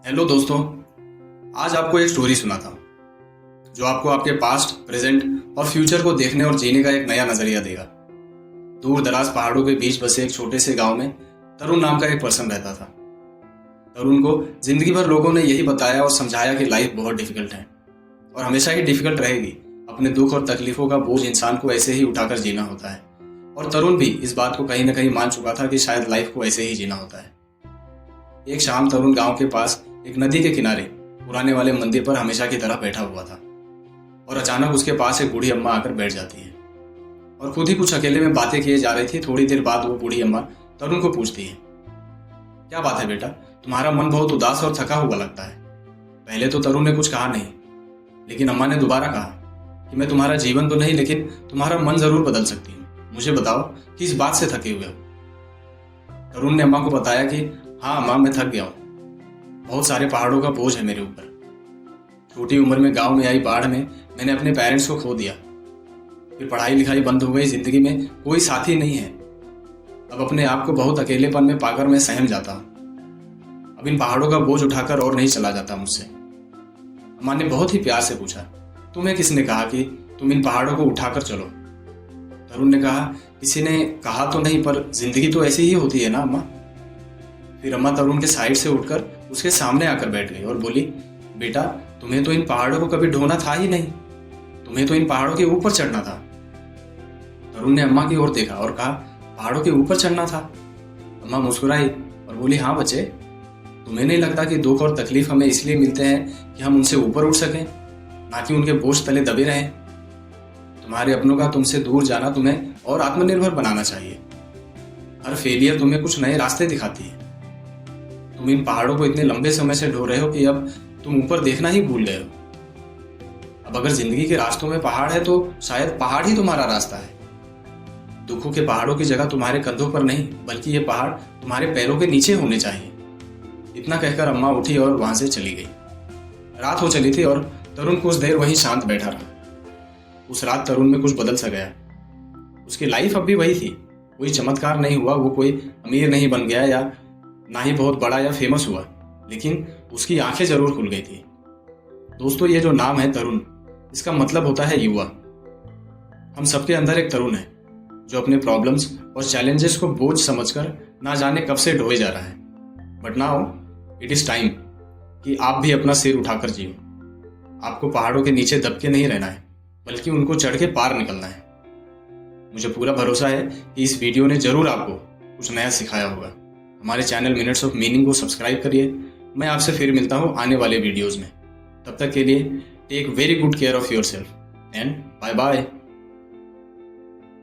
Hello दोस्तों, आज आपको एक स्टोरी सुनाता हूँ जो आपको आपके पास्ट, प्रेजेंट और फ्यूचर को देखने और जीने का एक नया नजरिया देगा। दूर दराज पहाड़ों के बीच बसे एक छोटे से गांव में तरुण नाम का एक पर्सन रहता था। तरुण को जिंदगी भर लोगों ने यही बताया और समझाया कि लाइफ बहुत डिफिकल्ट है और हमेशा ही डिफिकल्ट रहेगी। अपने दुख और तकलीफों का बोझ इंसान को ऐसे ही उठाकर जीना होता है और तरुण भी इस बात को कहीं न कहीं मान चुका था कि शायद लाइफ को ऐसे ही जीना होता है। एक शाम तरुण गांव के पास एक नदी के किनारे पुराने वाले मंदिर पर हमेशा की तरह बैठा हुआ था और अचानक उसके पास एक बूढ़ी अम्मा आकर बैठ जाती है और खुद ही कुछ अकेले में बातें किए जा रही थी। थोड़ी देर बाद वो बूढ़ी अम्मा तरुण को पूछती है, क्या बात है बेटा, तुम्हारा मन बहुत उदास और थका हुआ लगता है। पहले तो तरुण ने कुछ कहा नहीं, लेकिन अम्मा ने दोबारा कहा कि मैं तुम्हारा जीवन तो नहीं, लेकिन तुम्हारा मन जरूर बदल सकती हूँ। मुझे बताओ कि इस बात से थके हुए हो। तरुण ने अम्मा को बताया कि हाँ अम्मा, मैं थक गया हूँ। बहुत सारे पहाड़ों का बोझ है मेरे ऊपर। छोटी उम्र में गांव में आई बाढ़ में मैंने अपने पेरेंट्स को खो दिया। फिर पढ़ाई लिखाई बंद हो गई, जिंदगी में कोई साथी नहीं है। अब अपने आप को बहुत अकेलेपन में पाकर मैं सहम जाता हूँ। अब इन पहाड़ों का बोझ उठाकर और नहीं चला जाता मुझसे। अम्मा ने बहुत ही प्यार से पूछा, तुम्हें किसने कहा कि तुम इन पहाड़ों को उठाकर चलो? तरुण ने कहा, किसी ने कहा तो नहीं, पर जिंदगी तो ऐसी ही होती है ना अम्मा। फिर अम्मा तरुण के साइड से उठकर उसके सामने आकर बैठ गई और बोली, बेटा तुम्हें तो इन पहाड़ों को कभी ढोना था ही नहीं, तुम्हें तो इन पहाड़ों के ऊपर चढ़ना था। तरुण ने अम्मा की ओर देखा और कहा, पहाड़ों के ऊपर चढ़ना था? अम्मा मुस्कुराई और बोली, हाँ बच्चे, तुम्हें नहीं लगता कि दुख और तकलीफ हमें इसलिए मिलते हैं कि हम उनसे ऊपर उठ सकें, ना कि उनके बोझ तले दबे रहें। तुम्हारे अपनों का तुमसे दूर जाना तुम्हें और आत्मनिर्भर बनाना चाहिए। हर फेलियर तुम्हें कुछ नए रास्ते दिखाती है। तुम इन पहाड़ों को इतने लंबे समय से ढो रहे हो कि अब तुम ऊपर देखना ही भूल गए हो। अब अगर जिंदगी के रास्तों में पहाड़ है तो शायद पहाड़ ही तुम्हारा रास्ता है। दुखों के पहाड़ों की जगह तुम्हारे कंधों पर नहीं, बल्कि ये पहाड़ तुम्हारे पैरों के नीचे होने चाहिए। इतना कहकर अम्मा उठी और वहां से चली गई। रात हो चली थी और तरुण कुछ देर वहीं शांत बैठा रहा। उस रात तरुण में कुछ बदल सा गया। उसकी लाइफ अब भी वही थी। कोई चमत्कार नहीं हुआ, वो कोई अमीर नहीं बन गया या ना ही बहुत बड़ा या फेमस हुआ, लेकिन उसकी आंखें जरूर खुल गई थी। दोस्तों, ये जो नाम है तरुण, इसका मतलब होता है युवा। हम सबके अंदर एक तरुण है जो अपने प्रॉब्लम्स और चैलेंजेस को बोझ समझकर ना जाने कब से ढोए जा रहा है। But now it is time कि आप भी अपना सिर उठाकर जियो। आपको पहाड़ों के नीचे दबके नहीं रहना है, बल्कि उनको चढ़ के पार निकलना है। मुझे पूरा भरोसा है कि इस वीडियो ने जरूर आपको कुछ नया सिखाया होगा। हमारे चैनल मिनट्स ऑफ मीनिंग को सब्सक्राइब करिए। मैं आपसे फिर मिलता हूँ आने वाले वीडियोज़ में। तब तक के लिए take very good care of yourself and bye bye.